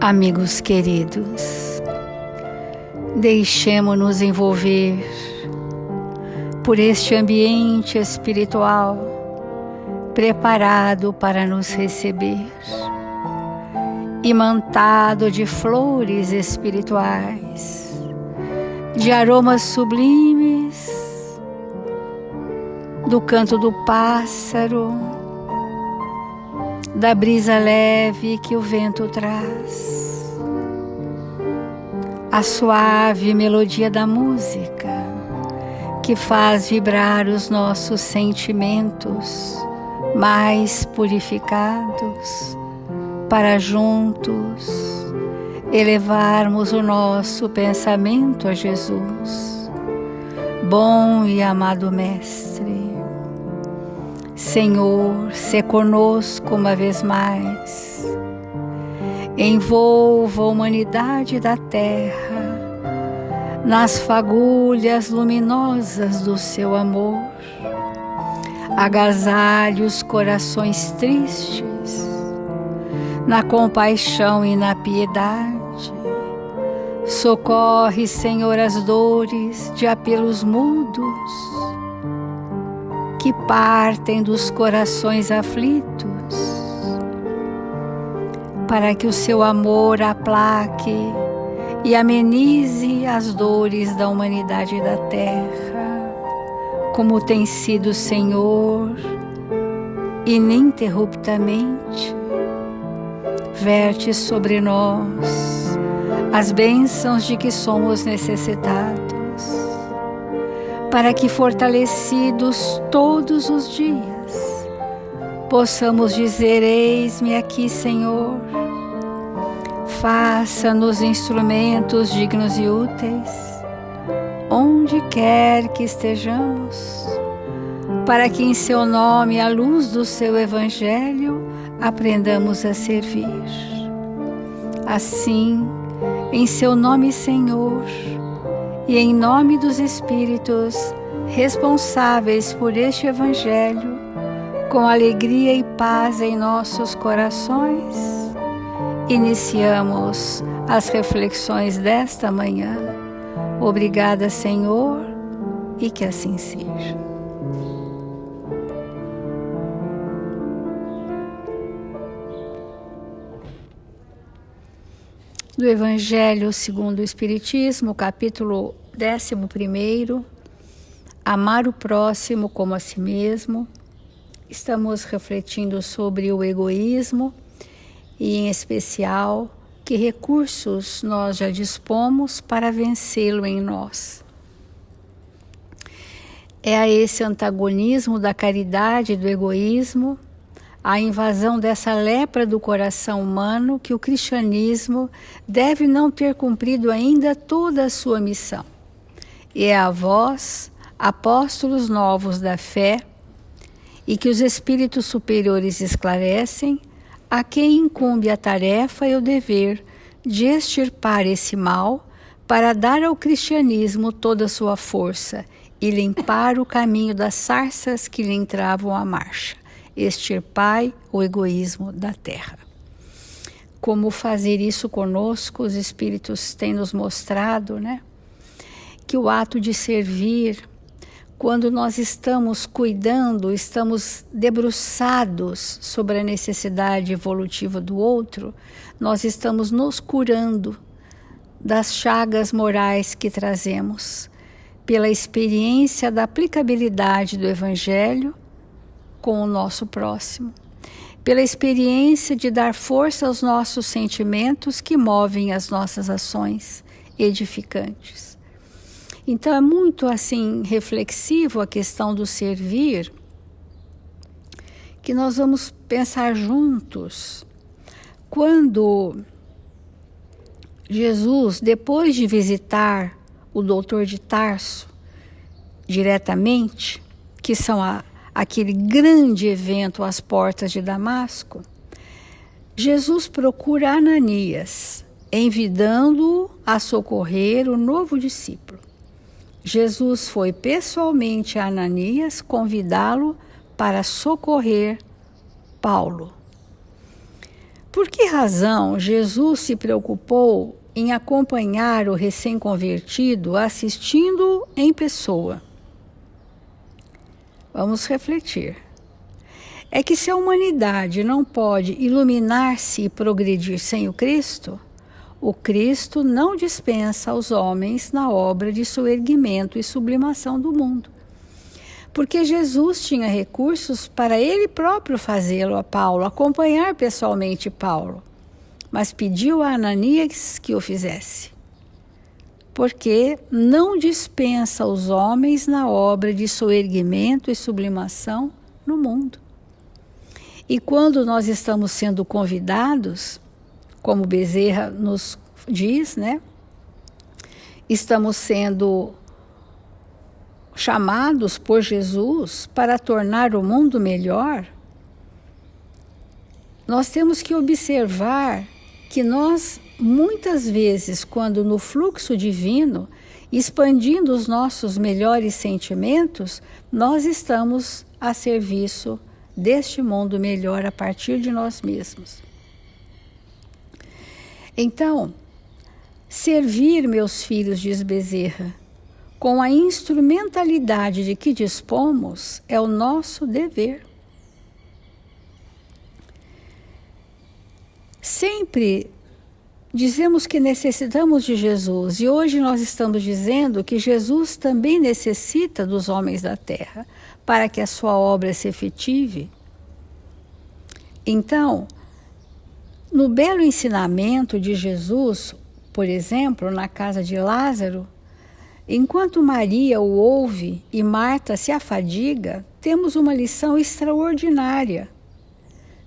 Amigos queridos, deixemo-nos envolver por este ambiente espiritual preparado para nos receber, imantado de flores espirituais, de aromas sublimes, do canto do pássaro, da brisa leve que o vento traz, a suave melodia da música que faz vibrar os nossos sentimentos mais purificados para juntos elevarmos o nosso pensamento a Jesus, bom e amado Mestre. Senhor, sê conosco uma vez mais, envolva a humanidade da terra nas fagulhas luminosas do seu amor, agasalhe os corações tristes na compaixão e na piedade, socorre, Senhor, as dores de apelos mudos que partem dos corações aflitos, para que o seu amor aplaque e amenize as dores da humanidade da terra, como tem sido, Senhor, ininterruptamente. Verte sobre nós as bênçãos de que somos necessitados, para que, fortalecidos todos os dias, possamos dizer: eis-me aqui, Senhor. Faça-nos instrumentos dignos e úteis, onde quer que estejamos, para que em seu nome, à luz do seu Evangelho, aprendamos a servir. Assim, em seu nome, Senhor, e em nome dos Espíritos responsáveis por este Evangelho, com alegria e paz em nossos corações, iniciamos as reflexões desta manhã. Obrigada, Senhor, e que assim seja. Do Evangelho segundo o Espiritismo, capítulo 11, amar o próximo como a si mesmo. Estamos refletindo sobre o egoísmo e, em especial, que recursos nós já dispomos para vencê-lo em nós. É a esse antagonismo da caridade e do egoísmo, a invasão dessa lepra do coração humano, que o cristianismo deve não ter cumprido ainda toda a sua missão. E é a vós, apóstolos novos da fé, e que os espíritos superiores esclarecem, a quem incumbe a tarefa e o dever de extirpar esse mal, para dar ao cristianismo toda a sua força e limpar o caminho das sarças que lhe entravam a marcha. Extirpai o egoísmo da terra. Como fazer isso conosco, os Espíritos têm nos mostrado, que o ato de servir, quando nós estamos cuidando, estamos debruçados sobre a necessidade evolutiva do outro, nós estamos nos curando das chagas morais que trazemos, pela experiência da aplicabilidade do Evangelho com o nosso próximo, pela experiência de dar força aos nossos sentimentos que movem as nossas ações edificantes. Então é muito assim reflexivo a questão do servir, que nós vamos pensar juntos quando Jesus, depois de visitar o doutor de Tarso diretamente, que são aquele grande evento às portas de Damasco, Jesus procura Ananias, envidando-o a socorrer o novo discípulo. Jesus foi pessoalmente a Ananias convidá-lo para socorrer Paulo. por que razão Jesus se preocupou em acompanhar o recém-convertido assistindo em pessoa? Vamos refletir. É que se a humanidade não pode iluminar-se e progredir sem o Cristo não dispensa aos homens na obra de seu erguimento e sublimação do mundo. Porque Jesus tinha recursos para ele próprio fazê-lo a Paulo, acompanhar pessoalmente Paulo, mas pediu a Ananias que o fizesse. Porque não dispensa os homens na obra de seu erguimento e sublimação no mundo. E quando nós estamos sendo convidados, como Bezerra nos diz, né? Estamos sendo chamados por Jesus para tornar o mundo melhor. Nós temos que observar que nós, muitas vezes, quando no fluxo divino, expandindo os nossos melhores sentimentos, nós estamos a serviço deste mundo melhor a partir de nós mesmos. Então, servir, meus filhos, diz Bezerra, com a instrumentalidade de que dispomos, é o nosso dever. Sempre dizemos que necessitamos de Jesus, e hoje nós estamos dizendo que Jesus também necessita dos homens da terra, para que a sua obra se efetive. Então, no belo ensinamento de Jesus, por exemplo, na casa de Lázaro, enquanto Maria o ouve e Marta se afadiga, temos uma lição extraordinária.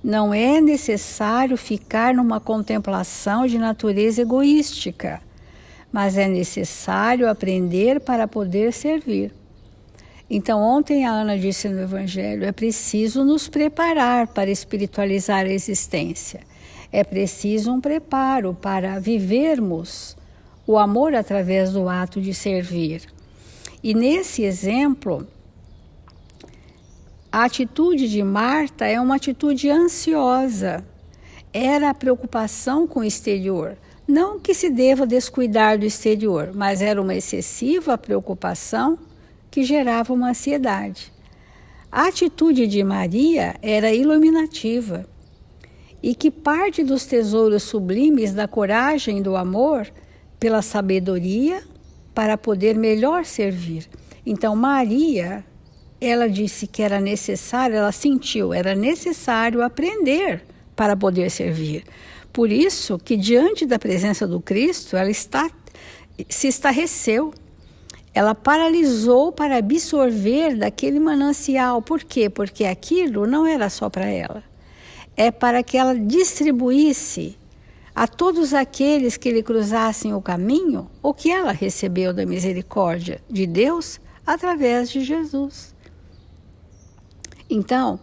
Não é necessário ficar numa contemplação de natureza egoística, mas é necessário aprender para poder servir. Então, ontem a Ana disse no Evangelho, é preciso nos preparar para espiritualizar a existência. É preciso um preparo para vivermos o amor através do ato de servir. E nesse exemplo, a atitude de Marta é uma atitude ansiosa. Era a preocupação com o exterior. Não que se deva descuidar do exterior, mas era uma excessiva preocupação que gerava uma ansiedade. A atitude de Maria era iluminativa. E que parte dos tesouros sublimes da coragem e do amor pela sabedoria para poder melhor servir. Então Maria, ela disse que era necessário, ela sentiu, era necessário aprender para poder servir. Por isso que diante da presença do Cristo, ela se estarreceu. Ela paralisou para absorver daquele manancial. Por quê? Porque aquilo não era só para ela. É para que ela distribuísse a todos aqueles que lhe cruzassem o caminho o que ela recebeu da misericórdia de Deus através de Jesus. Então,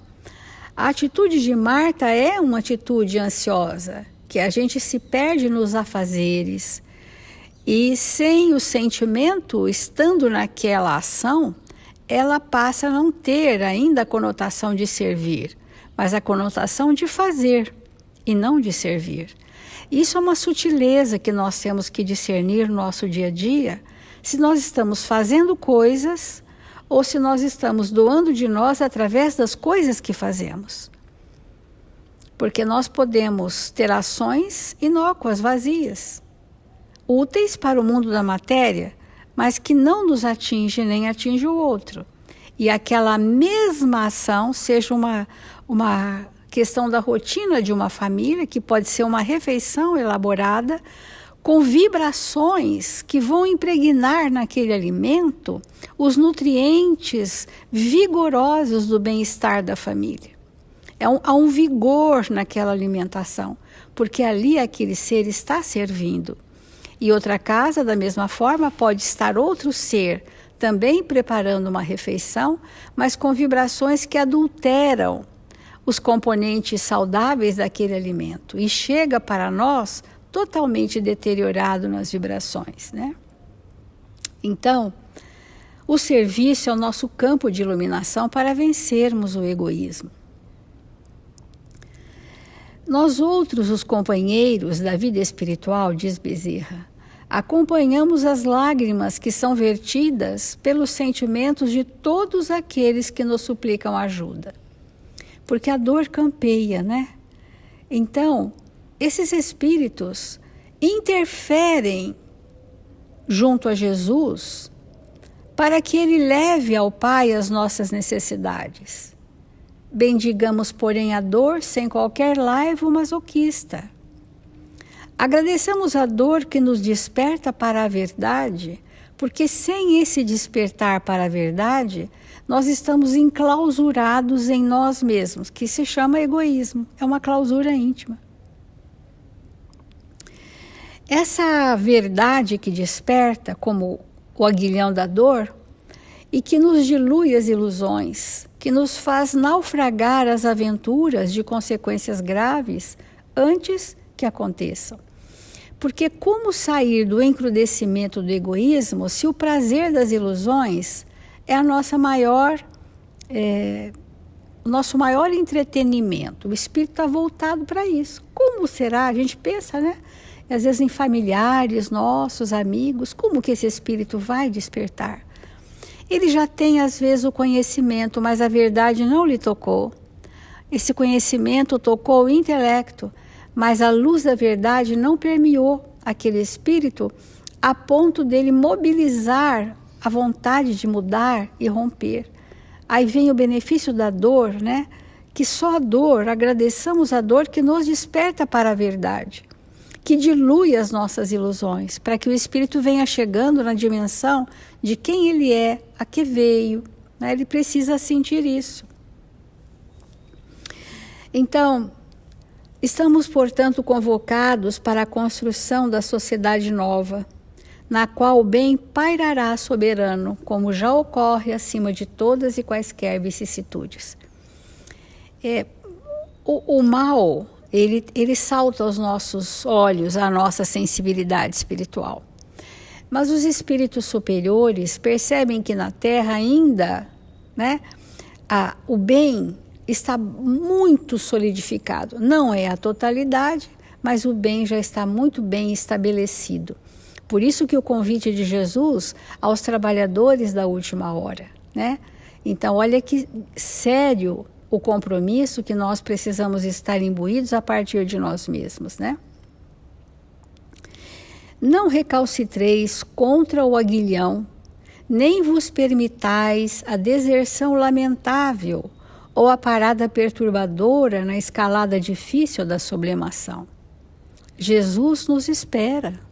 a atitude de Marta é uma atitude ansiosa, que a gente se perde nos afazeres e sem o sentimento, estando naquela ação, ela passa a não ter ainda a conotação de servir, mas a conotação de fazer e não de servir. Isso é uma sutileza que nós temos que discernir no nosso dia a dia, se nós estamos fazendo coisas ou se nós estamos doando de nós através das coisas que fazemos. Porque nós podemos ter ações inócuas, vazias, úteis para o mundo da matéria, mas que não nos atinge nem atinge o outro. E aquela mesma ação seja uma questão da rotina de uma família, que pode ser uma refeição elaborada com vibrações que vão impregnar naquele alimento os nutrientes vigorosos do bem-estar da família. Há um vigor naquela alimentação, porque ali aquele ser está servindo. E outra casa, da mesma forma, pode estar outro ser também preparando uma refeição, mas com vibrações que adulteram os componentes saudáveis daquele alimento e chega para nós totalmente deteriorado nas vibrações, né? Então, o serviço é o nosso campo de iluminação para vencermos o egoísmo. Nós outros, os companheiros da vida espiritual, diz Bezerra, acompanhamos as lágrimas que são vertidas pelos sentimentos de todos aqueles que nos suplicam ajuda. Porque a dor campeia, né? Então, esses espíritos interferem junto a Jesus para que ele leve ao Pai as nossas necessidades. Bendigamos, porém, a dor sem qualquer laivo masoquista. Agradeçamos a dor que nos desperta para a verdade, porque sem esse despertar para a verdade, nós estamos enclausurados em nós mesmos, que se chama egoísmo, é uma clausura íntima. Essa verdade que desperta, como o aguilhão da dor, e que nos dilui as ilusões, que nos faz naufragar as aventuras de consequências graves antes que aconteçam. Porque como sair do encrudecimento do egoísmo se o prazer das ilusões é a nossa o nosso maior entretenimento? O espírito está voltado para isso. Como será? A gente pensa, né? Às vezes em familiares nossos, amigos, como que esse espírito vai despertar? Ele já tem às vezes o conhecimento, mas a verdade não lhe tocou. Esse conhecimento tocou o intelecto, mas a luz da verdade não permeou aquele espírito a ponto dele mobilizar a vontade de mudar e romper. Aí vem o benefício da dor, né? Que só a dor, agradeçamos a dor que nos desperta para a verdade, que dilui as nossas ilusões, para que o espírito venha chegando na dimensão de quem ele é, a que veio, né? Ele precisa sentir isso. Então, estamos, portanto, convocados para a construção da sociedade nova, na qual o bem pairará soberano, como já ocorre acima de todas e quaisquer vicissitudes. O mal, ele salta aos nossos olhos, à nossa sensibilidade espiritual. Mas os espíritos superiores percebem que na Terra ainda, né, o bem está muito solidificado. Não é a totalidade, mas o bem já está muito bem estabelecido. Por isso que o convite de Jesus aos trabalhadores da última hora, né? Então, olha que sério o compromisso que nós precisamos estar imbuídos a partir de nós mesmos, né? Não recalcitreis contra o aguilhão, nem vos permitais a deserção lamentável ou a parada perturbadora na escalada difícil da sublimação. Jesus nos espera.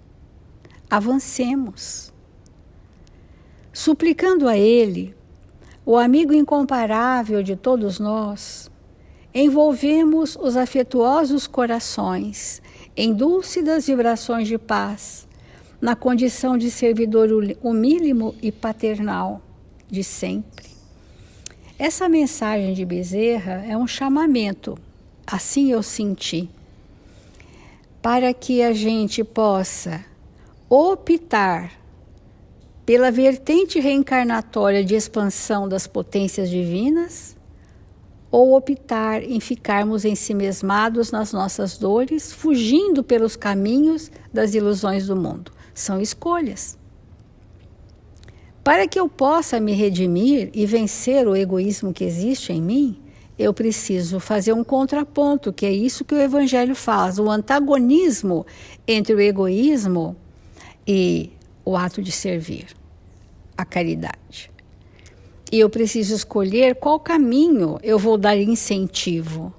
Avancemos. Suplicando a Ele, o amigo incomparável de todos nós, envolvemos os afetuosos corações em dúlcidas vibrações de paz, na condição de servidor humílimo e paternal de sempre. Essa mensagem de Bezerra é um chamamento, assim eu senti, para que a gente possa optar pela vertente reencarnatória de expansão das potências divinas, ou optar em ficarmos ensimesmados nas nossas dores, fugindo pelos caminhos das ilusões do mundo. São escolhas. Para que eu possa me redimir e vencer o egoísmo que existe em mim, eu preciso fazer um contraponto, que é isso que o Evangelho faz, o antagonismo entre o egoísmo e o ato de servir, a caridade. E eu preciso escolher qual caminho eu vou dar incentivo.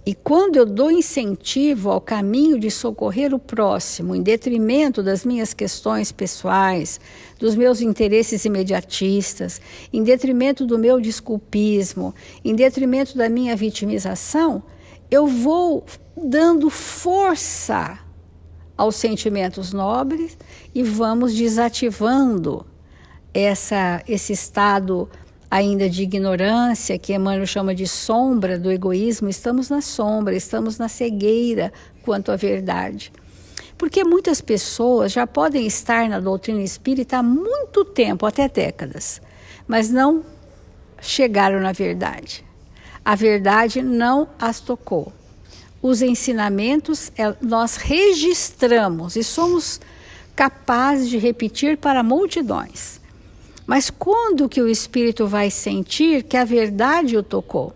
E quando eu dou incentivo ao caminho de socorrer o próximo, em detrimento das minhas questões pessoais, dos meus interesses imediatistas, em detrimento do meu desculpismo, em detrimento da minha vitimização, eu vou dando força aos sentimentos nobres e vamos desativando esse estado ainda de ignorância, que Emmanuel chama de sombra do egoísmo. Estamos na sombra, estamos na cegueira quanto à verdade. Porque muitas pessoas já podem estar na doutrina espírita há muito tempo, até décadas, mas não chegaram na verdade. A verdade não as tocou. os ensinamentos nós registramos e somos capazes de repetir para multidões. Mas quando que o espírito vai sentir que a verdade o tocou?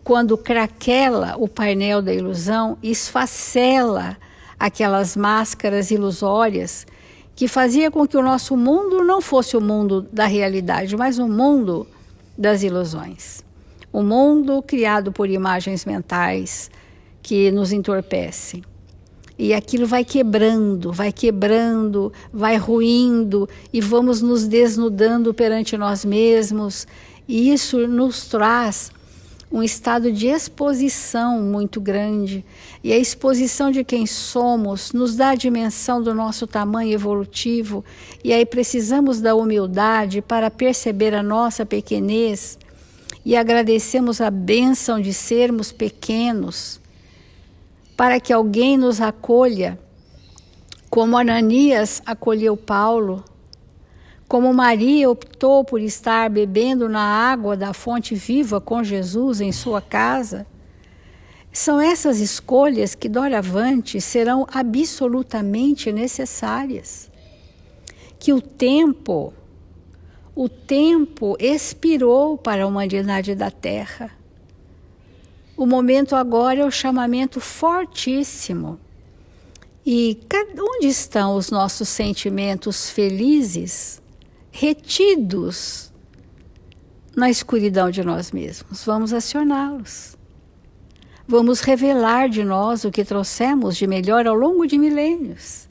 Quando craquela o painel da ilusão, esfacela aquelas máscaras ilusórias que fazia com que o nosso mundo não fosse o mundo da realidade, mas o mundo das ilusões. O mundo criado por imagens mentais que nos entorpecem. E aquilo vai quebrando, vai ruindo e vamos nos desnudando perante nós mesmos. E isso nos traz um estado de exposição muito grande. E a exposição de quem somos nos dá a dimensão do nosso tamanho evolutivo. E aí precisamos da humildade para perceber a nossa pequenez e agradecemos a bênção de sermos pequenos, para que alguém nos acolha, como Ananias acolheu Paulo, como Maria optou por estar bebendo na água da fonte viva com Jesus em sua casa. São essas escolhas que doravante serão absolutamente necessárias. Que o tempo expirou para a humanidade da Terra. O momento agora é o chamamento fortíssimo. E onde estão os nossos sentimentos felizes, retidos na escuridão de nós mesmos? Vamos acioná-los. Vamos revelar de nós o que trouxemos de melhor ao longo de milênios.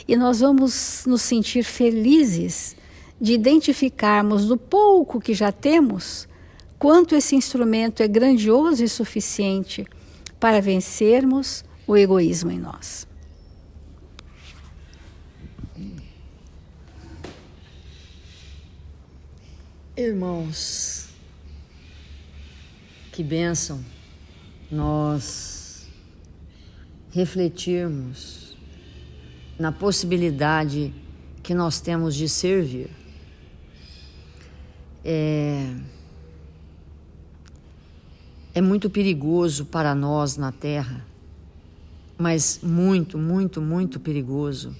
E nós vamos nos sentir felizes de identificarmos do pouco que já temos, quanto esse instrumento é grandioso e suficiente para vencermos o egoísmo em nós. Irmãos, que bênção nós refletirmos na possibilidade que nós temos de servir. É muito perigoso para nós na Terra, mas muito, muito, muito perigoso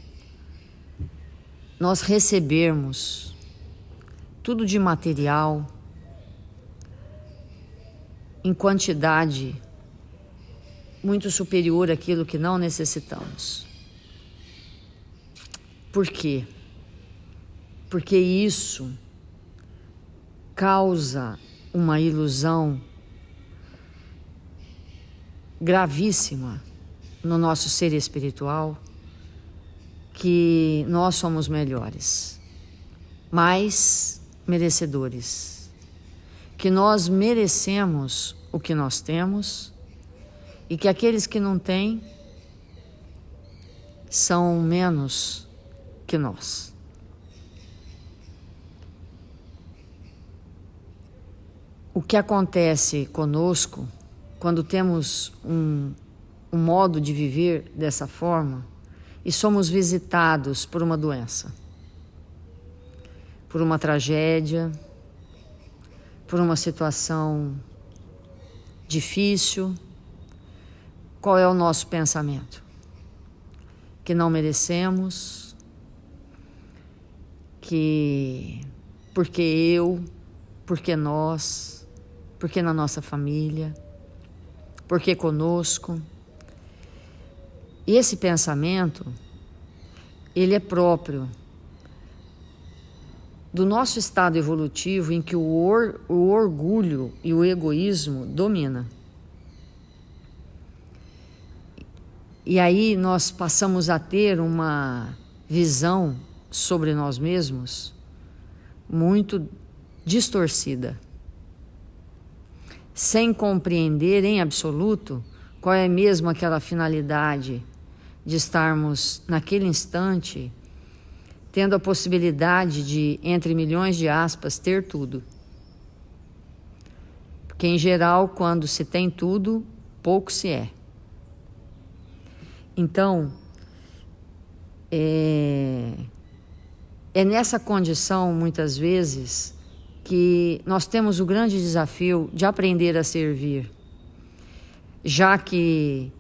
nós recebermos tudo de material em quantidade muito superior àquilo que não necessitamos. Por quê? Porque isso causa uma ilusão gravíssima no nosso ser espiritual, que nós somos melhores, mais merecedores, que nós merecemos o que nós temos e que aqueles que não têm são menos que nós. O que acontece conosco quando temos um modo de viver dessa forma e somos visitados por uma doença, por uma tragédia, por uma situação difícil, qual é o nosso pensamento? Que não merecemos, que porque eu, porque nós, porque na nossa família, porque conosco. E esse pensamento, ele é próprio do nosso estado evolutivo em que o orgulho e o egoísmo dominam. E aí nós passamos a ter uma visão sobre nós mesmos muito distorcida, sem compreender em absoluto qual é mesmo aquela finalidade de estarmos naquele instante tendo a possibilidade de, entre milhões de aspas, ter tudo. Porque em geral, quando se tem tudo, pouco se é. Então, é nessa condição, muitas vezes, que nós temos o grande desafio de aprender a servir, já que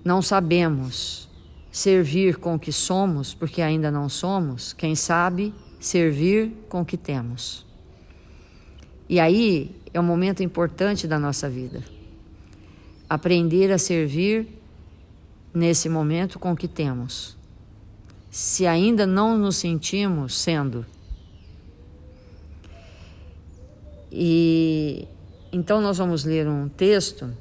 não sabemos servir com o que somos, porque ainda não somos, quem sabe servir com o que temos. E aí é um momento importante da nossa vida. Aprender a servir nesse momento com o que temos. Se ainda não nos sentimos sendo. E então nós vamos ler um texto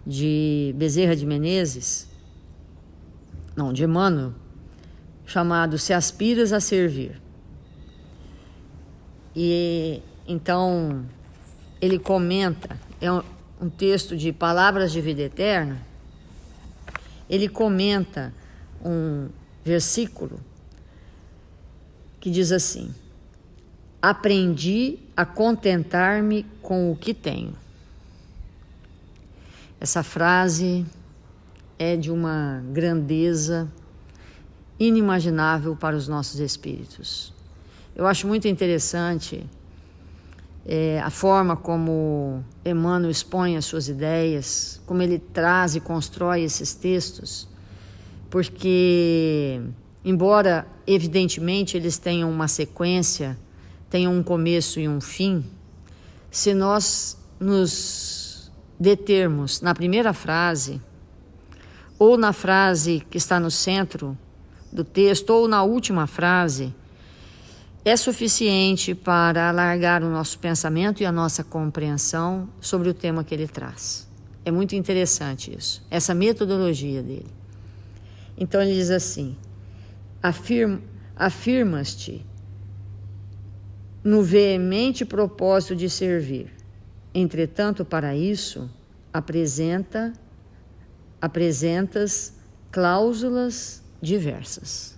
de Bezerra de Menezes, de Emmanuel, chamado Se Aspiras a Servir. E então ele comenta, é um texto de Palavras de Vida Eterna, ele comenta um versículo que diz assim: aprendi a contentar-me com o que tenho. Essa frase é de uma grandeza inimaginável para os nossos espíritos. Eu acho muito interessante a forma como Emmanuel expõe as suas ideias, como ele traz e constrói esses textos, porque, embora evidentemente eles tenham uma sequência, tenham um começo e um fim, se nós nos determos na primeira frase, ou na frase que está no centro do texto, ou na última frase, é suficiente para alargar o nosso pensamento e a nossa compreensão sobre o tema que ele traz. É muito interessante isso, essa metodologia dele. Então ele diz assim: afirmas-te no veemente propósito de servir. Entretanto, para isso, apresentas cláusulas diversas.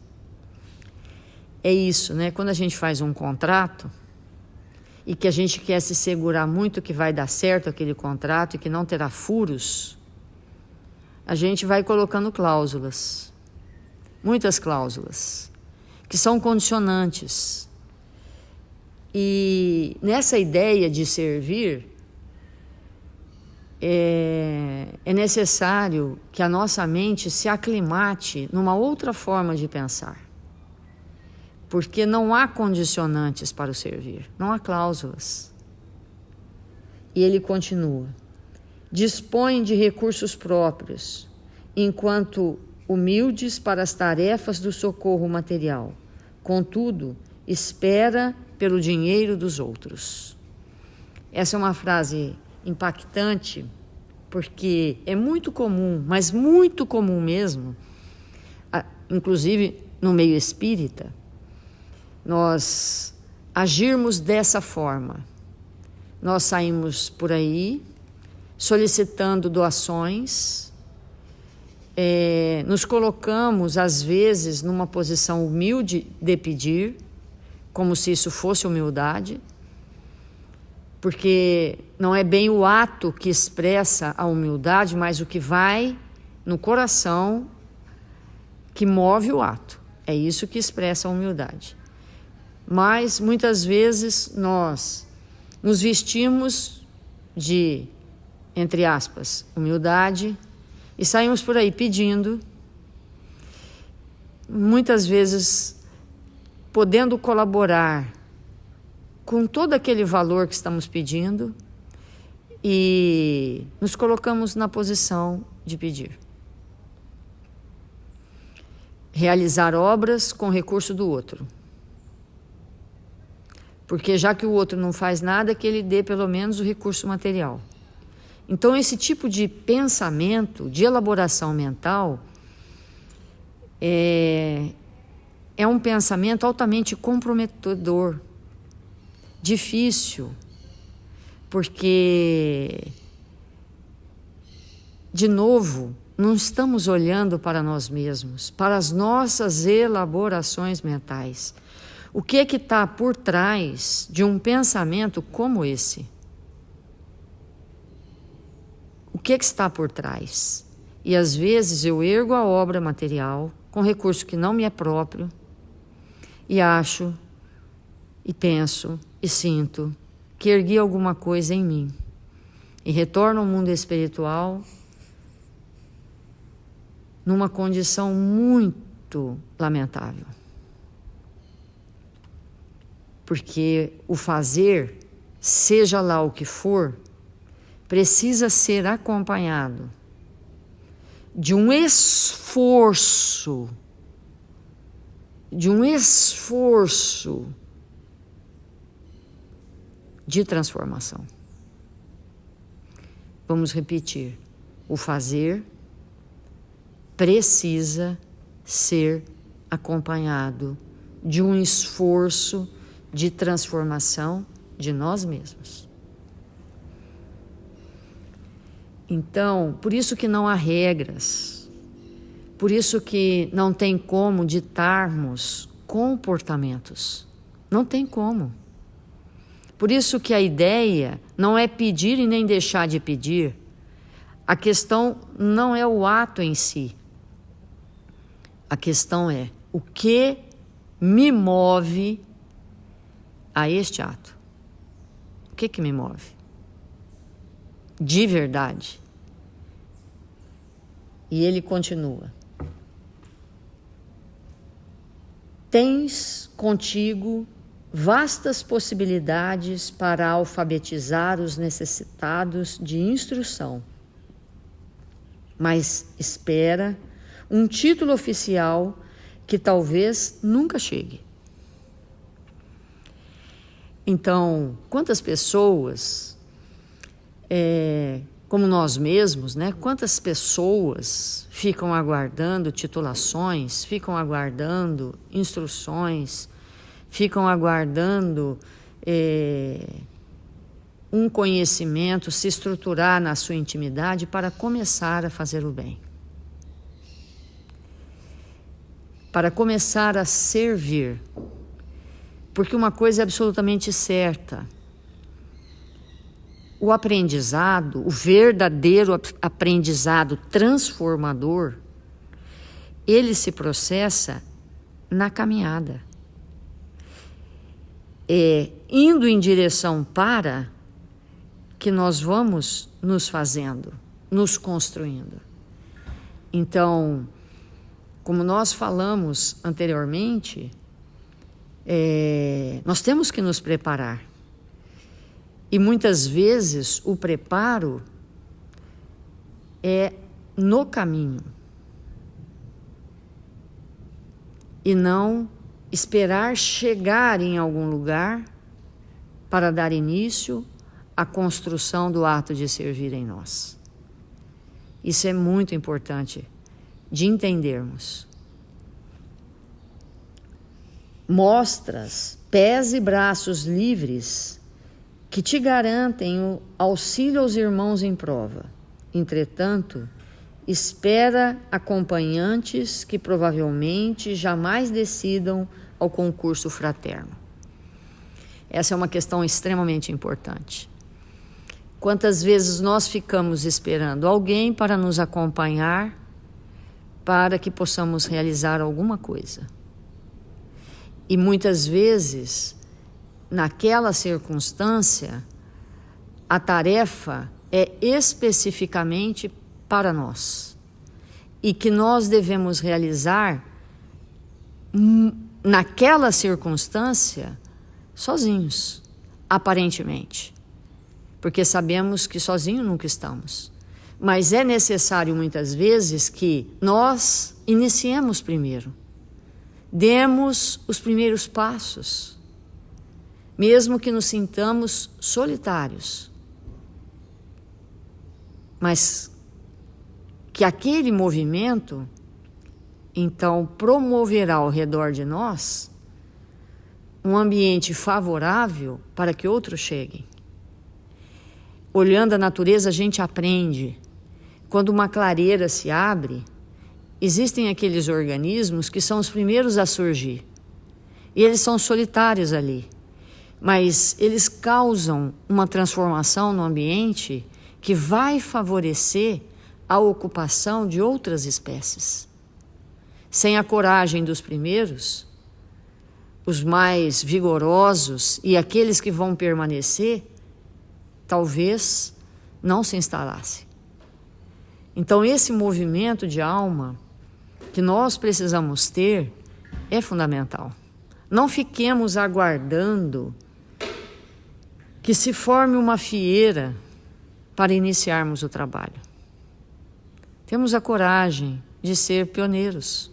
É isso, né? Quando a gente faz um contrato e que a gente quer se segurar muito que vai dar certo aquele contrato e que não terá furos, a gente vai colocando cláusulas, muitas cláusulas, que são condicionantes. E nessa ideia de servir, é necessário que a nossa mente se aclimate numa outra forma de pensar. Porque não há condicionantes para o servir, não há cláusulas. E ele continua: dispõe de recursos próprios, enquanto humildes para as tarefas do socorro material. Contudo, espera pelo dinheiro dos outros. Essa é uma frase impactante, porque é muito comum, mas muito comum mesmo, inclusive no meio espírita, nós agirmos dessa forma. Nós saímos por aí solicitando doações, nos colocamos às vezes numa posição humilde de pedir, como se isso fosse humildade, porque não é bem o ato que expressa a humildade, mas o que vai no coração que move o ato. É isso que expressa a humildade. Mas muitas vezes nós nos vestimos de, entre aspas, humildade e saímos por aí pedindo, muitas vezes podendo colaborar com todo aquele valor que estamos pedindo, e nos colocamos na posição de pedir. Realizar obras com recurso do outro. Porque já que o outro não faz nada, que ele dê pelo menos o recurso material. Então esse tipo de pensamento, de elaboração mental, é um pensamento altamente comprometedor, difícil, porque, de novo, não estamos olhando para nós mesmos, para as nossas elaborações mentais. O que é que está por trás de um pensamento como esse? O que é que está por trás? E às vezes eu ergo a obra material com recurso que não me é próprio e acho, e penso, e sinto que ergui alguma coisa em mim. E retorno ao mundo espiritual numa condição muito lamentável. Porque o fazer, seja lá o que for, precisa ser acompanhado de um esforço, de transformação. Vamos repetir: o fazer precisa ser acompanhado de um esforço de transformação de nós mesmos. Então, por isso que não há regras, por isso que não tem como ditarmos comportamentos, não tem como. Por isso que a ideia não é pedir e nem deixar de pedir. A questão não é o ato em si. A questão é o que me move a este ato. O que me move? De verdade. E ele continua: tens contigo vastas possibilidades para alfabetizar os necessitados de instrução, mas espera um título oficial que talvez nunca chegue. Então, quantas pessoas, como nós mesmos, né? Quantas pessoas ficam aguardando titulações, ficam aguardando instruções, ficam aguardando um conhecimento se estruturar na sua intimidade para começar a fazer o bem, para começar a servir. Porque uma coisa é absolutamente certa: o aprendizado, o verdadeiro aprendizado transformador, ele se processa na caminhada. É indo em direção para que nós vamos nos fazendo, nos construindo. Então, como nós falamos anteriormente, nós temos que nos preparar. E muitas vezes o preparo é no caminho e não esperar chegar em algum lugar para dar início à construção do ato de servir em nós. Isso é muito importante de entendermos. Mostras pés e braços livres que te garantem o auxílio aos irmãos em prova. Entretanto, espera acompanhantes que provavelmente jamais decidam ao concurso fraterno. Essa é uma questão extremamente importante. Quantas vezes nós ficamos esperando alguém para nos acompanhar para que possamos realizar alguma coisa? E muitas vezes, naquela circunstância, a tarefa é especificamente para nós e que nós devemos realizar naquela circunstância sozinhos, aparentemente, porque sabemos que sozinhos nunca estamos, mas é necessário muitas vezes que nós iniciemos primeiro, demos os primeiros passos, mesmo que nos sintamos solitários, mas que aquele movimento, então, promoverá ao redor de nós um ambiente favorável para que outros cheguem. Olhando a natureza, a gente aprende. Quando uma clareira se abre, existem aqueles organismos que são os primeiros a surgir. E eles são solitários ali, mas eles causam uma transformação no ambiente que vai favorecer a ocupação de outras espécies. Sem a coragem dos primeiros, os mais vigorosos e aqueles que vão permanecer, talvez não se instalassem. Então, esse movimento de alma que nós precisamos ter é fundamental. Não fiquemos aguardando que se forme uma fieira para iniciarmos o trabalho. Temos a coragem de ser pioneiros.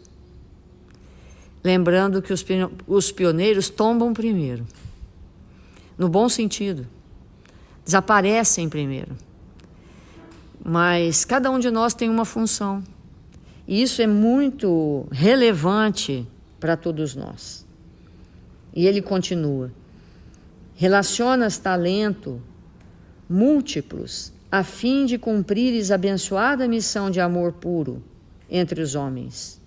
Lembrando que os pioneiros tombam primeiro, no bom sentido, desaparecem primeiro. Mas cada um de nós tem uma função. E isso é muito relevante para todos nós. E ele continua: relacionas talento múltiplos a fim de cumprires a abençoada missão de amor puro entre os homens.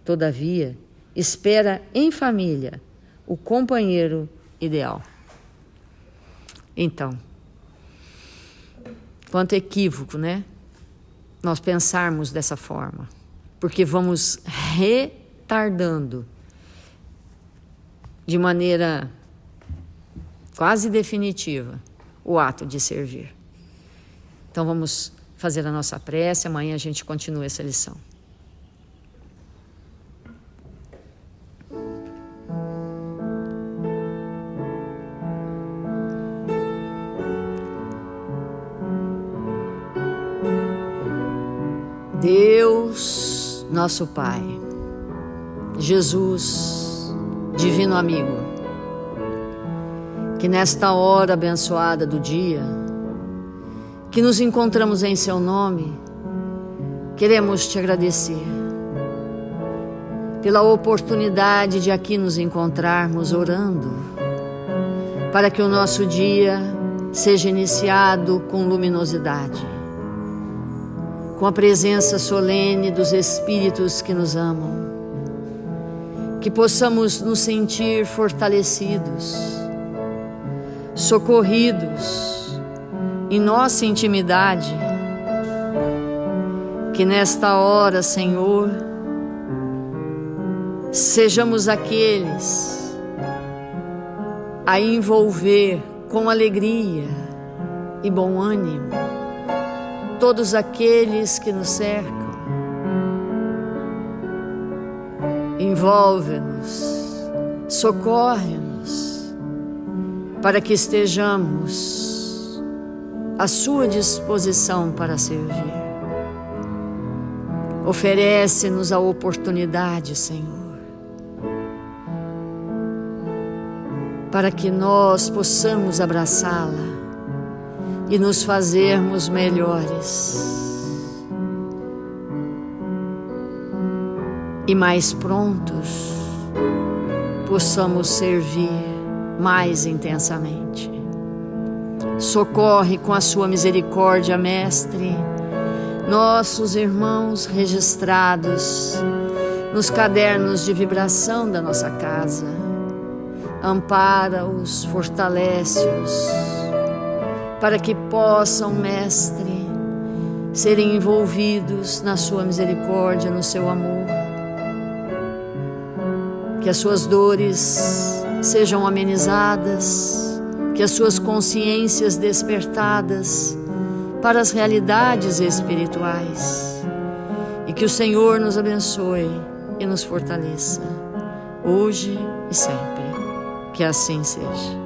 Todavia, espera em família o companheiro ideal. Então, quanto equívoco, né? Nós pensarmos dessa forma, porque vamos retardando de maneira quase definitiva o ato de servir. Então vamos fazer a nossa prece, amanhã a gente continua essa lição. Deus, nosso Pai, Jesus, divino amigo, que nesta hora abençoada do dia, que nos encontramos em Seu nome, queremos Te agradecer pela oportunidade de aqui nos encontrarmos orando, para que o nosso dia seja iniciado com luminosidade, com a presença solene dos Espíritos que nos amam, que possamos nos sentir fortalecidos, socorridos em nossa intimidade, que nesta hora, Senhor, sejamos aqueles a envolver com alegria e bom ânimo todos aqueles que nos cercam. Envolve-nos, socorre-nos, para que estejamos à Sua disposição para servir. Oferece-nos a oportunidade, Senhor, para que nós possamos abraçá-la e nos fazermos melhores e mais prontos, possamos servir mais intensamente. Socorre com a Sua misericórdia, Mestre, nossos irmãos registrados nos cadernos de vibração da nossa casa. Ampara-os, fortalece-os, para que possam, Mestre, serem envolvidos na Sua misericórdia, no Seu amor. Que as suas dores sejam amenizadas, que as suas consciências despertadas para as realidades espirituais, e que o Senhor nos abençoe e nos fortaleça, hoje e sempre. Que assim seja.